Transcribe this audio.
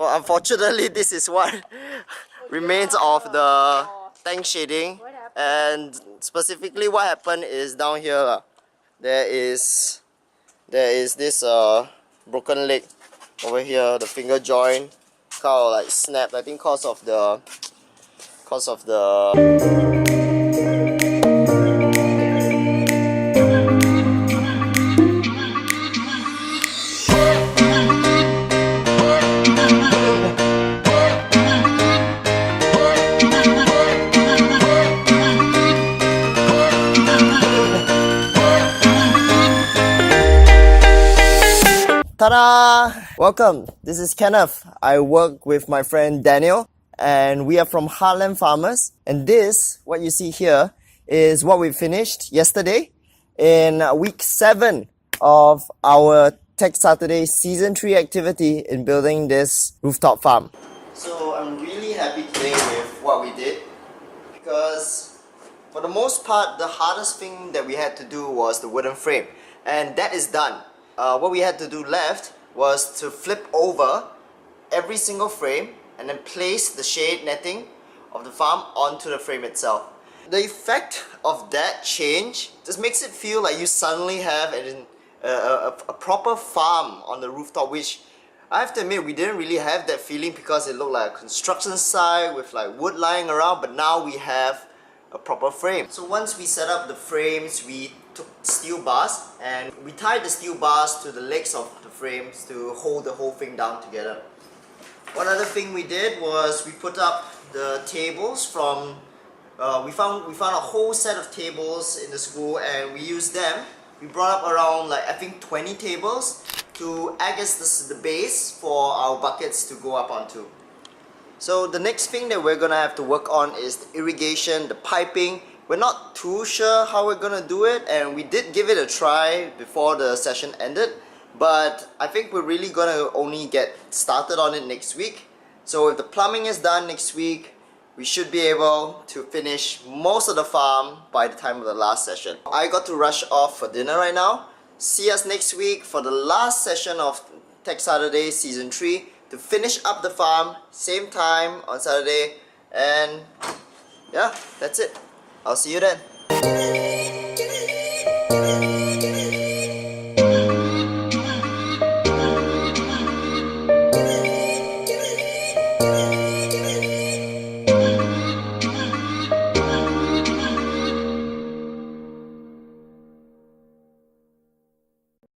Well, unfortunately, this is what remains of the tank shading. And specifically what happened is down here, there is this broken leg over here, the finger joint kind of like snapped, I think cause of the Ta-da! Welcome, this is Kenneth. I work with my friend Daniel and we are from Heartland Farmers, and this, what you see here, is what we finished yesterday in week 7 of our Tech Saturday Season 3 activity in building this rooftop farm. So I'm really happy today with what we did, because for the most part the hardest thing that we had to do was the wooden frame, and that is done. What we had to do left was to flip over every single frame and then place the shade netting of the farm onto the frame itself. The effect of that change just makes it feel like you suddenly have a proper farm on the rooftop, which I have to admit we didn't really have that feeling because it looked like a construction site with like wood lying around, but now we have a proper frame. So once we set up the frames, we took steel bars and we tied the steel bars to the legs of the frames to hold the whole thing down together. One other thing we did was we put up the tables from we found a whole set of tables in the school, and we used them. We brought up around like I think 20 tables to act as the base for our buckets to go up onto. So the next thing that we're gonna have to work on is the irrigation, the piping. We're not too sure how we're gonna do it, and we did give it a try before the session ended, but I think we're really gonna only get started on it next week. So if the plumbing is done next week, we should be able to finish most of the farm by the time of the last session. I got to rush off for dinner right now. See us next week for the last session of Tech Saturday Season 3 to finish up the farm, same time on Saturday, and yeah, that's it. I'll see you then.